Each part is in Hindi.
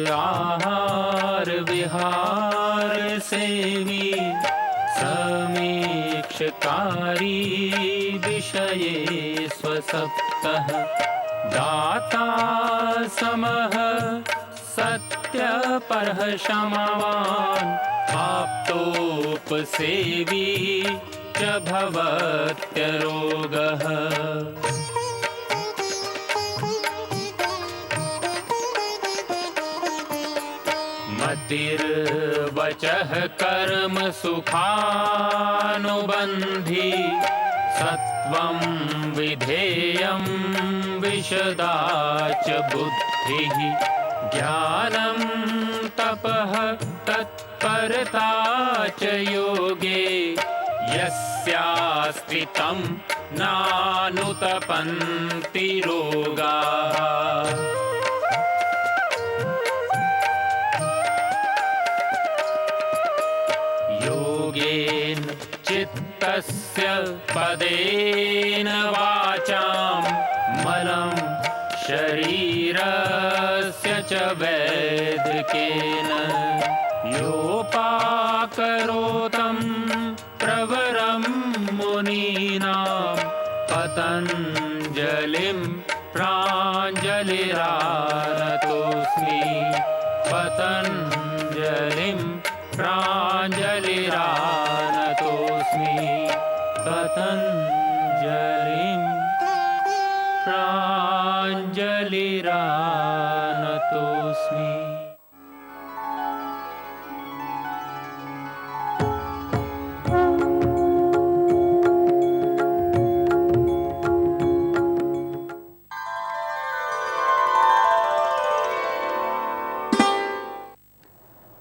आहार विहार सेवी समीक्षकारी विषये स्वसप्तः दाता समः सत्यपरः क्षमावान् आप्तोपसेवी च भवत्यरोगः। मतिर्वचः कर्म सुखानुबन्धी सत्वं विधेयं विशदा च बुद्धिः ज्ञानं तपः तत्परता च योगे यस्यास्ति तं नानुतपन्ति रोगाः। योगेन चित्तस्य पदेन वाचां मलं शरीरस्य च वैद्यकेन योपाकरोतं प्रवरं मुनीनां पतञ्जलिं प्राञ्जलिरानतोऽस्मि पतञ्जलिं प्राञ्जलिरानतोऽस्मि पतञ्जलिं प्राञ्जलिरानतोऽस्मि।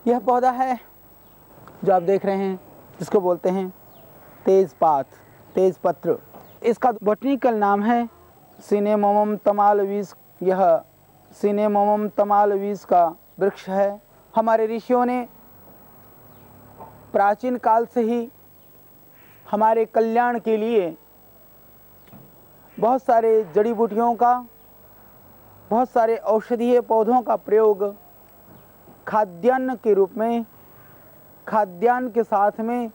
यह पौधा है जो आप देख रहे हैं, जिसको बोलते हैं तेज पत्र। इसका बॉटनिकल नाम है सिनेमोमम तमालवीस। यह सिनेमोमम तमालवीस का वृक्ष है। हमारे ऋषियों ने प्राचीन काल से ही हमारे कल्याण के लिए बहुत सारे जड़ी बूटियों का, बहुत सारे औषधीय पौधों का प्रयोग खाद्यान्न के रूप में, खाद्यान्न के साथ में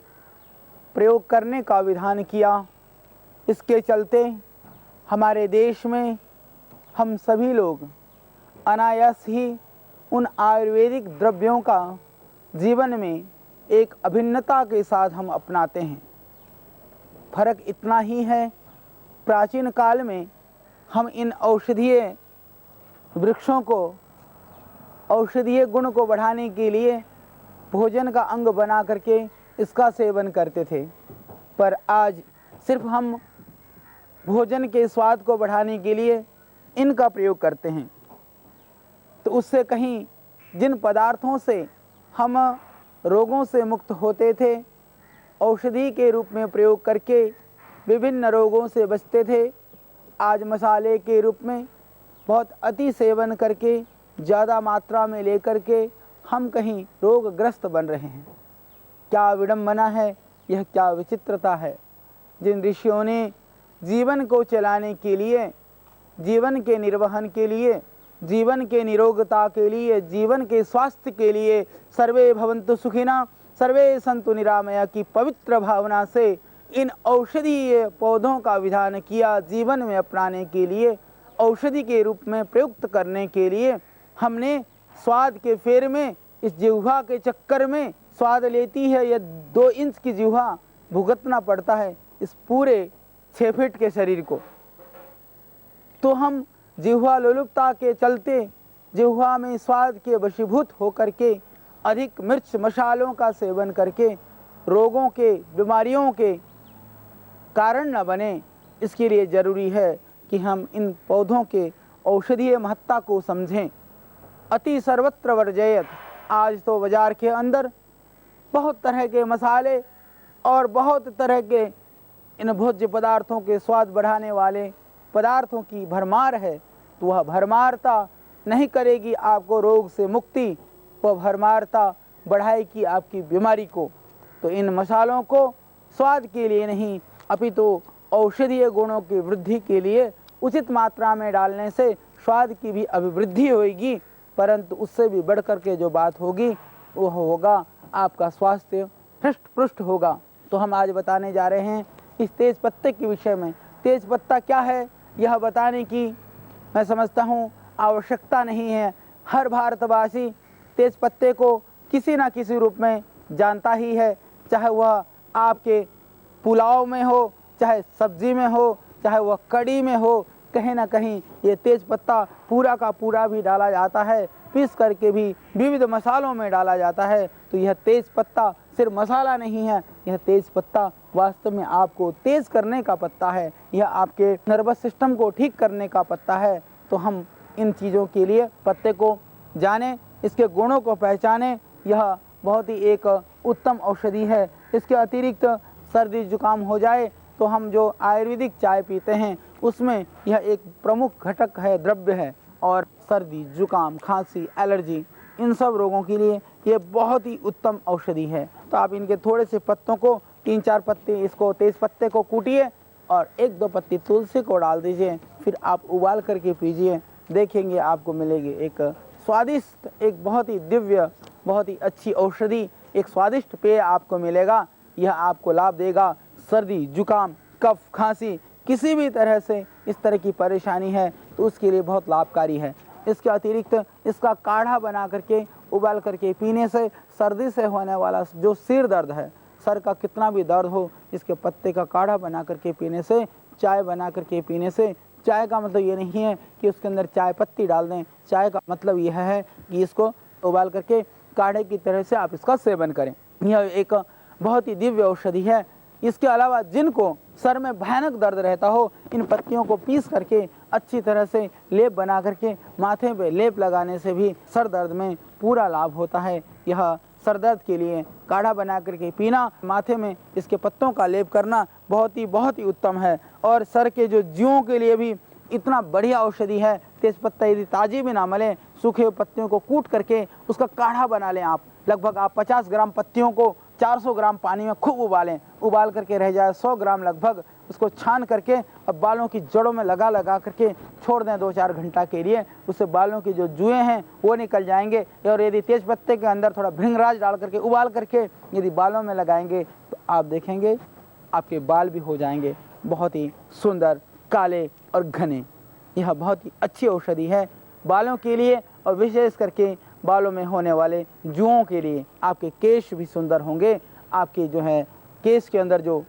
प्रयोग करने का विधान किया। इसके चलते हमारे देश में हम सभी लोग अनायास ही उन आयुर्वेदिक द्रव्यों का जीवन में एक अभिन्नता के साथ हम अपनाते हैं। फर्क इतना ही है, प्राचीन काल में हम इन औषधीय वृक्षों को, औषधीय गुण को बढ़ाने के लिए भोजन का अंग बना करके इसका सेवन करते थे, पर आज सिर्फ हम भोजन के स्वाद को बढ़ाने के लिए इनका प्रयोग करते हैं। तो उससे कहीं जिन पदार्थों से हम रोगों से मुक्त होते थे, औषधि के रूप में प्रयोग करके विभिन्न रोगों से बचते थे, आज मसाले के रूप में बहुत अति सेवन करके, ज़्यादा मात्रा में लेकर के हम कहीं रोगग्रस्त बन रहे हैं। क्या विडंबना है, यह क्या विचित्रता है। जिन ऋषियों ने जीवन को चलाने के लिए, जीवन के निर्वहन के लिए, जीवन के निरोगता के लिए, जीवन के स्वास्थ्य के लिए सर्वे भवन्तु सुखिना सर्वे सन्तु निरामया की पवित्र भावना से इन औषधीय पौधों का विधान किया, जीवन में अपनाने के लिए, औषधि के रूप में प्रयुक्त करने के लिए हमने स्वाद के फेर में, इस जिह्वा के चक्कर में स्वाद लेती है यह 2 इंच की जिह्वा भुगतना पड़ता है इस पूरे 6 फीट के शरीर को। तो हम जिह्वा लोलुपता के चलते, जिह्वा में स्वाद के वशीभूत होकर के अधिक मिर्च मसालों का सेवन करके रोगों के, बीमारियों के कारण न बने, इसके लिए ज़रूरी है कि हम इन पौधों के औषधीय महत्ता को समझें। अति सर्वत्र वर्जयत। आज तो बाज़ार के अंदर बहुत तरह के मसाले और बहुत तरह के इन भोज्य पदार्थों के स्वाद बढ़ाने वाले पदार्थों की भरमार है। तो वह भरमारता नहीं करेगी आपको रोग से मुक्ति, वह भरमारता बढ़ाएगी आपकी बीमारी को। तो इन मसालों को स्वाद के लिए नहीं, अपितु औषधीय गुणों की वृद्धि के लिए उचित मात्रा में डालने से स्वाद की भी अभिवृद्धि होगी, परंतु उससे भी बढ़ कर के जो बात होगी वो होगा आपका स्वास्थ्य हृष्ट पुष्ट होगा। तो हम आज बताने जा रहे हैं इस तेज पत्ते के विषय में। तेज पत्ता क्या है यह बताने की मैं समझता हूँ आवश्यकता नहीं है। हर भारतवासी तेज पत्ते को किसी न किसी रूप में जानता ही है, चाहे वह आपके पुलाव में हो, चाहे सब्जी में हो, चाहे वह कड़ी में हो, कहीं ना कहीं ये तेज पत्ता पूरा का पूरा भी डाला जाता है, पीस करके भी विविध मसालों में डाला जाता है। तो यह तेज पत्ता सिर्फ मसाला नहीं है, यह तेज पत्ता वास्तव में आपको तेज करने का पत्ता है, यह आपके नर्वस सिस्टम को ठीक करने का पत्ता है। तो हम इन चीज़ों के लिए पत्ते को जानें, इसके गुणों को पहचानें। यह बहुत ही एक उत्तम औषधि है। इसके अतिरिक्त सर्दी जुकाम हो जाए तो हम जो आयुर्वेदिक चाय पीते हैं उसमें यह एक प्रमुख घटक है, द्रव्य है। और सर्दी जुकाम खांसी एलर्जी इन सब रोगों के लिए ये बहुत ही उत्तम औषधि है। तो आप इनके थोड़े से पत्तों को 3-4 पत्ते इसको तेज पत्ते को कूटिए और 1-2 पत्ती तुलसी को डाल दीजिए, फिर आप उबाल करके पीजिए। देखेंगे आपको मिलेगी एक स्वादिष्ट, एक बहुत ही दिव्य, बहुत ही अच्छी औषधि, एक स्वादिष्ट पेय आपको मिलेगा। यह आपको लाभ देगा। सर्दी जुकाम कफ खांसी किसी भी तरह से इस तरह की परेशानी है तो उसके लिए बहुत लाभकारी है। इसके अतिरिक्त इसका काढ़ा बना करके उबाल करके पीने से सर्दी से होने वाला जो सिर दर्द है, सर का कितना भी दर्द हो, इसके पत्ते का काढ़ा बना करके पीने से, चाय बना करके पीने से, चाय का मतलब ये नहीं है कि उसके अंदर चाय पत्ती डाल दें, चाय का मतलब यह है कि इसको उबाल करके काढ़े की तरह से आप इसका सेवन करें। यह एक बहुत ही दिव्य औषधि है। इसके अलावा जिनको सर में भयानक दर्द रहता हो, इन पत्तियों को पीस करके अच्छी तरह से लेप बना करके माथे पे लेप लगाने से भी सर दर्द में पूरा लाभ होता है। यह सर दर्द के लिए काढ़ा बना करके पीना, माथे में इसके पत्तों का लेप करना बहुत ही उत्तम है। और सर के जो जीवों के लिए भी इतना बढ़िया औषधि है। तेज पत्ता यदि ताज़ी भी ना मिले, सूखे पत्तियों को कूट करके उसका काढ़ा बना लें आप। लगभग आप 50 ग्राम पत्तियों को 400 ग्राम पानी में खूब उबालें, उबाल करके रह जाए 100 ग्राम लगभग, उसको छान करके अब बालों की जड़ों में लगा करके छोड़ दें 2-4 घंटा के लिए। उससे बालों की जो जुएँ हैं वो निकल जाएंगे। और यदि तेज पत्ते के अंदर थोड़ा भृंगराज डाल करके उबाल करके यदि बालों में लगाएंगे तो आप देखेंगे आपके बाल भी हो जाएंगे बहुत ही सुंदर, काले और घने। यह बहुत ही अच्छी औषधि है बालों के लिए, और विशेष करके बालों में होने वाले जुओं के लिए। आपके केश भी सुंदर होंगे, आपके जो है केश के अंदर जो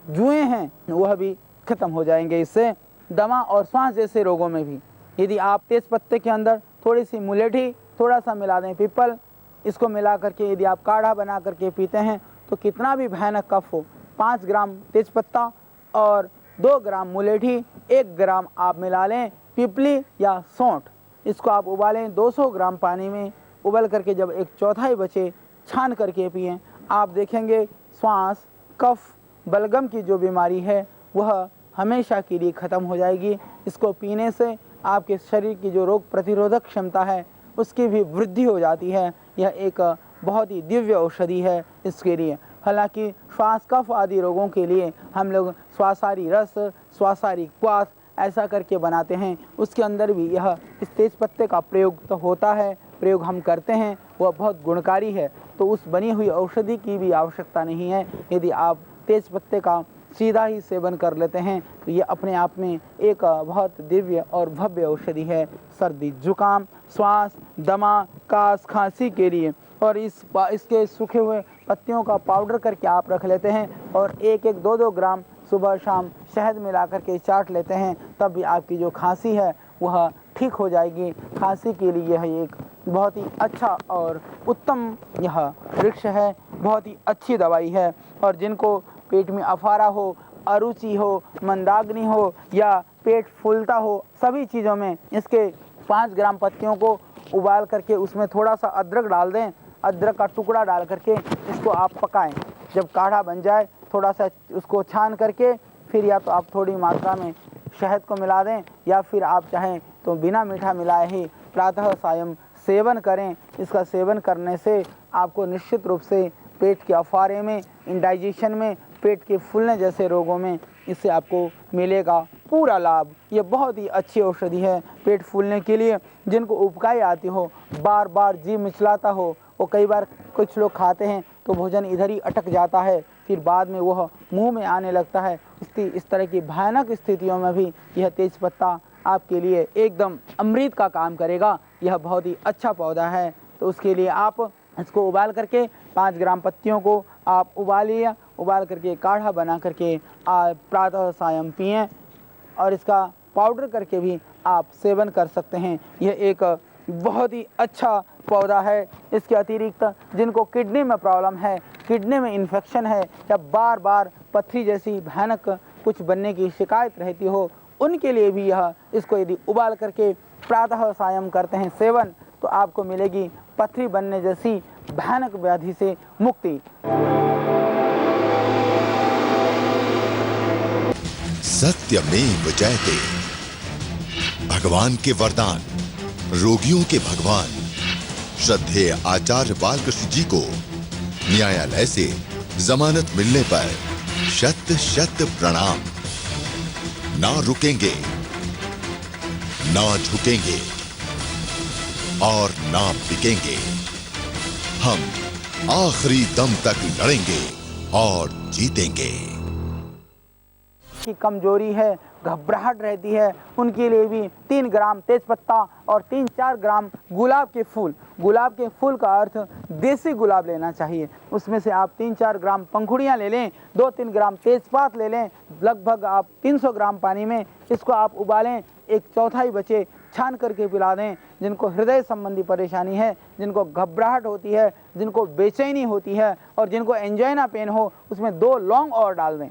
जुएँ हैं वह भी खत्म हो जाएंगे। इससे दमा और श्वास जैसे रोगों में भी यदि आप तेज पत्ते के अंदर थोड़ी सी मुलेठी, थोड़ा सा मिला दें पीपल, इसको मिला करके यदि आप काढ़ा बना करके पीते हैं तो कितना भी भयानक कफ हो, 5 ग्राम तेज पत्ता और 2 ग्राम मुलेठी, 1 ग्राम आप मिला लें पिपली या सौंठ, इसको आप उबालें 200 ग्राम पानी में, उबल करके जब 1/4 बचे छान करके पिएं। आप देखेंगे श्वास कफ बलगम की जो बीमारी है वह हमेशा के लिए ख़त्म हो जाएगी। इसको पीने से आपके शरीर की जो रोग प्रतिरोधक क्षमता है उसकी भी वृद्धि हो जाती है। यह एक बहुत ही दिव्य औषधि है इसके लिए। हालांकि श्वास कफ आदि रोगों के लिए हम लोग श्वासारी रस, श्वासारी क्वाथ ऐसा करके बनाते हैं, उसके अंदर भी यह इस तेज पत्ते का प्रयोग तो होता है, प्रयोग हम करते हैं, वह बहुत गुणकारी है। तो उस बनी हुई औषधि की भी आवश्यकता नहीं है। यदि आप तेज पत्ते का सीधा ही सेवन कर लेते हैं तो ये अपने आप में एक बहुत दिव्य और भव्य औषधि है सर्दी जुकाम, श्वास, दमा, कास, खांसी के लिए। और इसके सूखे हुए पत्तियों का पाउडर करके आप रख लेते हैं और 1-1, 2-2 ग्राम सुबह शाम शहद मिला करके चाट लेते हैं, तब भी आपकी जो खांसी है वह ठीक हो जाएगी। खांसी के लिए यह एक बहुत ही अच्छा और उत्तम यह वृक्ष है, बहुत ही अच्छी दवाई है। और जिनको पेट में अफारा हो, अरुचि हो, मंदाग्नि हो या पेट फूलता हो, सभी चीज़ों में इसके 5 ग्राम पत्तियों को उबाल करके उसमें थोड़ा सा अदरक डाल दें, अदरक का टुकड़ा डाल करके इसको आप पकाएं। जब काढ़ा बन जाए थोड़ा सा उसको छान करके फिर या तो आप थोड़ी मात्रा में शहद को मिला दें या फिर आप चाहें तो बिना मीठा मिलाए ही प्रातः सायं सेवन करें। इसका सेवन करने से आपको निश्चित रूप से पेट के अफारे में, इंडाइजेशन में, पेट के फूलने जैसे रोगों में इससे आपको मिलेगा पूरा लाभ। ये बहुत ही अच्छी औषधि है पेट फूलने के लिए। जिनको उबकाई आती हो, बार बार जी मिचलाता हो, वो कई बार कुछ लोग खाते हैं तो भोजन इधर ही अटक जाता है, फिर बाद में वह मुंह में आने लगता है। इस तरह की भयानक स्थितियों में भी यह तेज पत्ता आपके लिए एकदम अमृत का काम करेगा। यह बहुत ही अच्छा पौधा है। तो उसके लिए आप इसको उबाल करके 5 ग्राम पत्तियों को आप उबालिए, उबाल करके काढ़ा बना करके आप प्रातः सायं पिएं, और इसका पाउडर करके भी आप सेवन कर सकते हैं। यह एक बहुत ही अच्छा पौधा है। इसके अतिरिक्त जिनको किडनी में प्रॉब्लम है, किडनी में इन्फेक्शन है, या बार बार पथरी जैसी भयानक कुछ बनने की शिकायत रहती हो, उनके लिए भी इसको यदि उबाल करके प्रातः सायं करते हैं सेवन, तो आपको मिलेगी पथरी बनने जैसी भयानक व्याधि से मुक्ति। सत्यमेव जयते। भगवान के वरदान, रोगियों के भगवान श्रद्धेय आचार्य बालकृष्ण जी को न्यायालय से जमानत मिलने पर शत शत प्रणाम। ना रुकेंगे, ना झुकेंगे और ना बिकेंगे। हम आखिरी दम तक लड़ेंगे और जीतेंगे। की कमजोरी है, घबराहट रहती है, उनके लिए भी 3 ग्राम तेजपत्ता और 3-4 ग्राम गुलाब के फूल। गुलाब के फूल का अर्थ देसी गुलाब लेना चाहिए। उसमें से आप 3-4 ग्राम पंखुड़ियाँ ले लें, 2-3 ग्राम तेजपात ले लें, लगभग आप 300 ग्राम पानी में इसको आप उबालें, 1/4 बचे छान करके पिला दें। जिनको हृदय संबंधी परेशानी है, जिनको घबराहट होती है, जिनको बेचैनी होती है और जिनको एंजाइना पेन हो, उसमें 2 लौंग और डाल दें।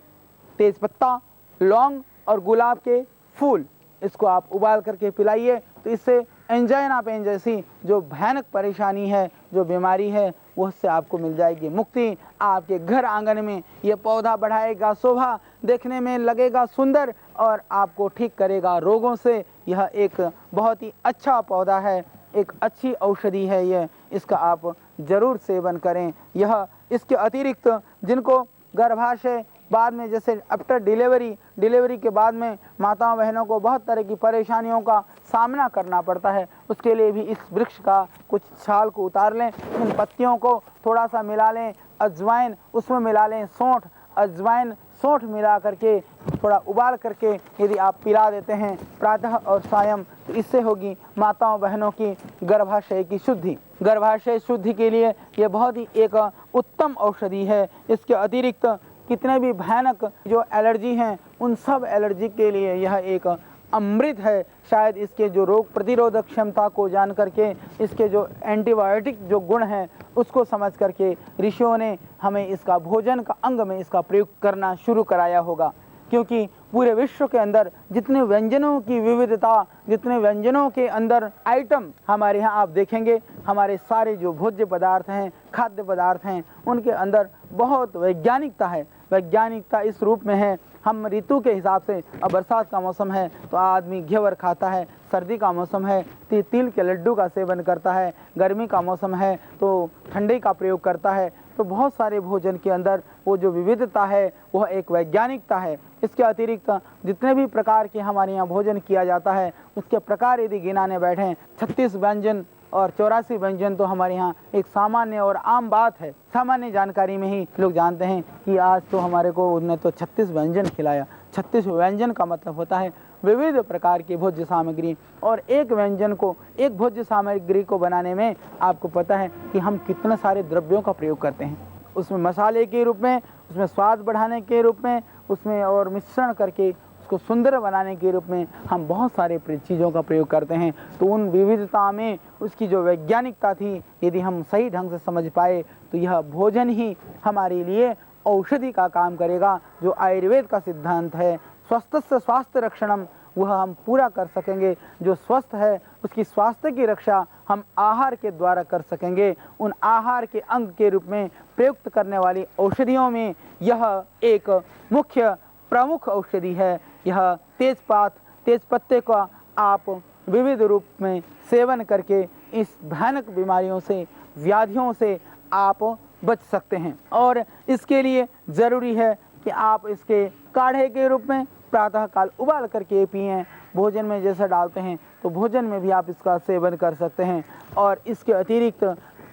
तेजपत्ता, लौंग और गुलाब के फूल, इसको आप उबाल करके पिलाइए, तो इससे एंजाइना पेन जैसी जो भयानक परेशानी है, जो बीमारी है, वो उससे आपको मिल जाएगी मुक्ति। आपके घर आंगन में ये पौधा बढ़ाएगा शोभा, देखने में लगेगा सुंदर और आपको ठीक करेगा रोगों से। यह एक बहुत ही अच्छा पौधा है, एक अच्छी औषधि है ये। इसका आप ज़रूर सेवन करें। यह इसके अतिरिक्त जिनको गर्भाशय बाद में, जैसे आफ्टर डिलीवरी के बाद में माताओं बहनों को बहुत तरह की परेशानियों का सामना करना पड़ता है, उसके लिए भी इस वृक्ष का कुछ छाल को उतार लें, इन पत्तियों को थोड़ा सा मिला लें, अजवाइन उसमें मिला लें, सौंठ, अजवाइन सौंठ मिला करके थोड़ा उबाल करके यदि आप पिला देते हैं प्रातः और सायं, तो इससे होगी माताओं बहनों की गर्भाशय की शुद्धि। गर्भाशय शुद्धि के लिए यह बहुत ही एक उत्तम औषधि है। इसके अतिरिक्त कितने भी भयानक जो एलर्जी हैं, उन सब एलर्जी के लिए यह एक अमृत है। शायद इसके जो रोग प्रतिरोधक क्षमता को जान करके, इसके जो एंटीबायोटिक जो गुण हैं, उसको समझ करके ऋषियों ने हमें इसका भोजन का अंग में इसका प्रयोग करना शुरू कराया होगा। क्योंकि पूरे विश्व के अंदर जितने व्यंजनों की विविधता, जितने व्यंजनों के अंदर आइटम हमारे यहाँ आप देखेंगे, हमारे सारे जो भोज्य पदार्थ हैं, खाद्य पदार्थ हैं, उनके अंदर बहुत वैज्ञानिकता है। वैज्ञानिकता इस रूप में है, हम ऋतु के हिसाब से, अब बरसात का मौसम है तो आदमी घेवर खाता है, सर्दी का मौसम है तिल के लड्डू का सेवन करता है, गर्मी का मौसम है तो ठंडे का प्रयोग करता है। तो बहुत सारे भोजन के अंदर वो जो विविधता है वह एक वैज्ञानिकता है। इसके अतिरिक्त जितने भी प्रकार के हमारे यहाँ भोजन किया जाता है, उसके प्रकार यदि गिनाने बैठें, 36 व्यंजन और 84 व्यंजन तो हमारे यहाँ एक सामान्य और आम बात है। सामान्य जानकारी में ही लोग जानते हैं कि आज तो हमारे को उन्होंने तो 36 व्यंजन खिलाया। 36 व्यंजन का मतलब होता है विविध प्रकार की भोज्य सामग्री, और एक व्यंजन को, एक भोज्य सामग्री को बनाने में आपको पता है कि हम कितने सारे द्रव्यों का प्रयोग करते हैं। उसमें मसाले के रूप में, उसमें स्वाद बढ़ाने के रूप में, उसमें और मिश्रण करके उसको सुंदर बनाने के रूप में हम बहुत सारे चीज़ों का प्रयोग करते हैं। तो उन विविधता में उसकी जो वैज्ञानिकता थी, यदि हम सही ढंग से समझ पाए तो यह भोजन ही हमारे लिए औषधि का काम करेगा। जो आयुर्वेद का सिद्धांत है, स्वस्थ से स्वास्थ्य रक्षणम, वह हम पूरा कर सकेंगे। जो स्वस्थ है उसकी स्वास्थ्य की रक्षा हम आहार के द्वारा कर सकेंगे। उन आहार के अंग के रूप में प्रयुक्त करने वाली औषधियों में यह एक मुख्य प्रमुख औषधि है। यह तेजपात, तेजपत्ते का आप विविध रूप में सेवन करके इस भयानक बीमारियों से, व्याधियों से आप बच सकते हैं। और इसके लिए ज़रूरी है कि आप इसके काढ़े के रूप में प्रातः काल उबाल करके पिएं। भोजन में जैसा डालते हैं तो भोजन में भी आप इसका सेवन कर सकते हैं। और इसके अतिरिक्त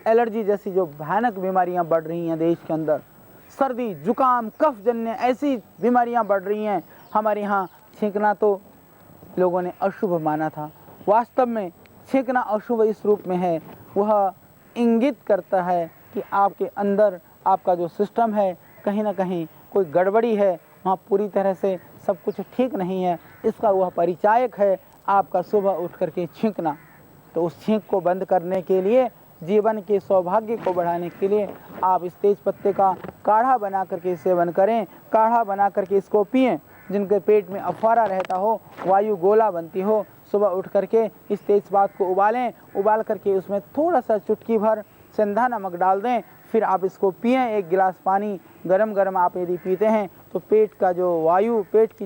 एलर्जी जैसी जो भयानक बीमारियां बढ़ रही हैं देश के अंदर, सर्दी जुकाम कफ जन्य ऐसी बीमारियां बढ़ रही हैं, हमारे यहाँ छींकना तो लोगों ने अशुभ माना था। वास्तव में छींकना अशुभ इस रूप में है, वह इंगित करता है कि आपके अंदर आपका जो सिस्टम है कहीं ना कहीं कोई गड़बड़ी है, वहाँ पूरी तरह से सब कुछ ठीक नहीं है। इसका वह परिचायक है आपका सुबह उठ करके छींकना। तो उस छींक को बंद करने के लिए, जीवन के सौभाग्य को बढ़ाने के लिए आप इस तेज पत्ते का काढ़ा बना करके सेवन करें। काढ़ा बना करके इसको पिएं। जिनके पेट में अफवारा रहता हो, वायु गोला बनती हो, सुबह उठ करके इस तेजपात को उबालें। उबाल करके उसमें थोड़ा सा चुटकी भर सेंधा नमक डाल दें, फिर आप इसको पिएं। 1 गिलास पानी गरम गरम आप यदि पीते हैं तो पेट की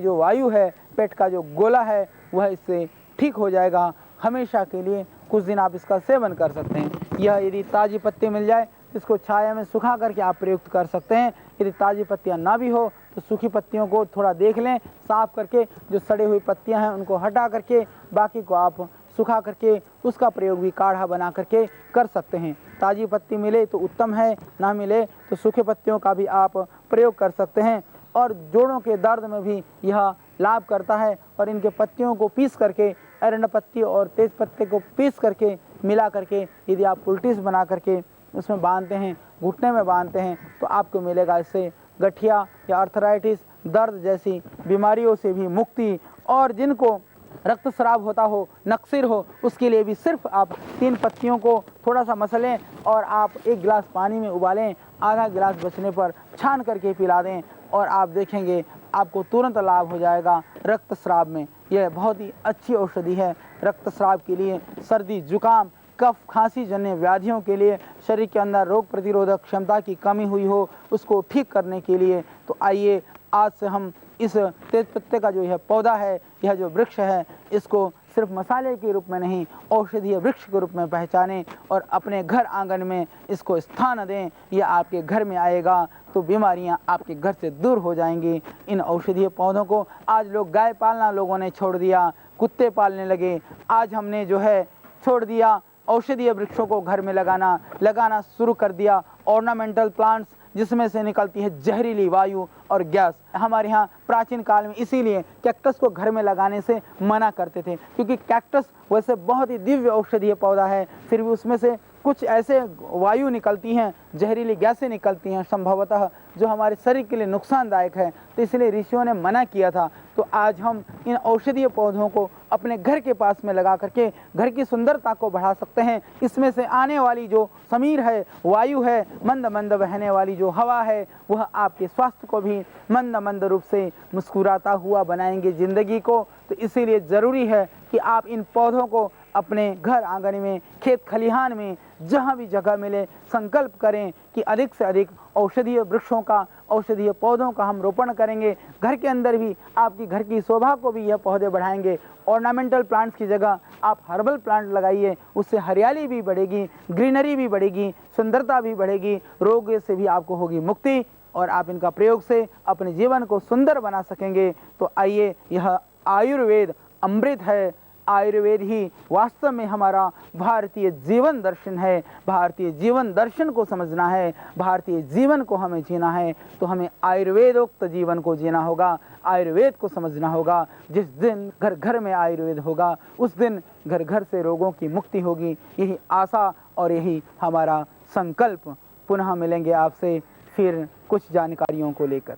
जो वायु है, पेट का जो गोला है वह इससे ठीक हो जाएगा। हमेशा के लिए कुछ दिन आप इसका सेवन कर सकते हैं। यह यदि ताज़ी पत्ती मिल जाए इसको छाया में सुखा करके आप प्रयुक्त कर सकते हैं। यदि ताज़ी पत्तियां ना भी हो तो सूखी पत्तियों को थोड़ा देख लें, साफ करके जो सड़ी हुई पत्तियां हैं उनको हटा करके बाकी को आप सुखा करके उसका प्रयोग भी काढ़ा बना करके कर सकते हैं। ताज़ी पत्ती मिले तो उत्तम है, ना मिले तो सूखे पत्तियों का भी आप प्रयोग कर सकते हैं। और जोड़ों के दर्द में भी यह लाभ करता है। और इनके पत्तियों को पीस करके, एरंड पत्ती और तेज पत्ते को पीस करके मिला करके यदि आप पुल्टिस बना करके उसमें बांधते हैं, घुटने में बांधते हैं, तो आपको मिलेगा इससे गठिया या अर्थराइटिस, दर्द जैसी बीमारियों से भी मुक्ति। और जिनको रक्तस्राव होता हो, नक्सीर हो, उसके लिए भी सिर्फ आप 3 पत्तियों को थोड़ा सा मसलें और आप 1 गिलास पानी में उबालें, आधा गिलास बचने पर छान करके पिला दें और आप देखेंगे आपको तुरंत लाभ हो जाएगा रक्तस्राव में। यह बहुत ही अच्छी औषधि है रक्तस्राव के लिए। सर्दी जुकाम कफ खांसी जन्य व्याधियों के लिए, शरीर के अंदर रोग प्रतिरोधक क्षमता की कमी हुई हो उसको ठीक करने के लिए। तो आइए आज से हम इस तेज पत्ते का जो यह पौधा है, यह जो वृक्ष है, इसको सिर्फ मसाले के रूप में नहीं औषधीय वृक्ष के रूप में पहचानें और अपने घर आंगन में इसको स्थान दें। यह आपके घर में आएगा तो बीमारियां आपके घर से दूर हो जाएंगी। इन औषधीय पौधों को आज लोग गाय पालना लोगों ने छोड़ दिया, कुत्ते पालने लगे। आज हमने जो है छोड़ दिया औषधीय वृक्षों को घर में लगाना शुरू कर दिया। ऑर्नामेंटल प्लांट्स जिसमें से निकलती है जहरीली वायु और गैस। हमारे यहाँ प्राचीन काल में इसीलिए कैक्टस को घर में लगाने से मना करते थे, क्योंकि कैक्टस वैसे बहुत ही दिव्य औषधीय पौधा है, फिर भी उसमें से कुछ ऐसे वायु निकलती हैं, जहरीली गैसें निकलती हैं संभवतः, जो हमारे शरीर के लिए नुकसानदायक है। तो इसलिए ऋषियों ने मना किया था। तो आज हम इन औषधीय पौधों को अपने घर के पास में लगा करके घर की सुंदरता को बढ़ा सकते हैं। इसमें से आने वाली जो समीर है, वायु है, मंद मंद बहने वाली जो हवा है, वह आपके स्वास्थ्य को भी मंद मंद रूप से मुस्कुराता हुआ बनाएंगे ज़िंदगी को। तो इसीलिए ज़रूरी है कि आप इन पौधों को अपने घर आंगन में, खेत खलिहान में, जहाँ भी जगह मिले संकल्प करें कि अधिक से अधिक औषधीय वृक्षों का, औषधीय पौधों का हम रोपण करेंगे। घर के अंदर भी आपकी घर की शोभा को भी यह पौधे बढ़ाएंगे। ऑर्नामेंटल प्लांट्स की जगह आप हर्बल प्लांट लगाइए, उससे हरियाली भी बढ़ेगी, ग्रीनरी भी बढ़ेगी, सुंदरता भी बढ़ेगी, रोग से भी आपको होगी मुक्ति और आप इनका प्रयोग से अपने जीवन को सुंदर बना सकेंगे। तो आइए, यह आयुर्वेद अमृत है। आयुर्वेद ही वास्तव में हमारा भारतीय जीवन दर्शन है। भारतीय जीवन दर्शन को समझना है, भारतीय जीवन को हमें जीना है, तो हमें आयुर्वेदोक्त जीवन को जीना होगा, आयुर्वेद को समझना होगा। जिस दिन घर घर में आयुर्वेद होगा उस दिन घर घर से रोगों की मुक्ति होगी। यही आशा और यही हमारा संकल्प। पुनः मिलेंगे आपसे फिर कुछ जानकारियों को लेकर।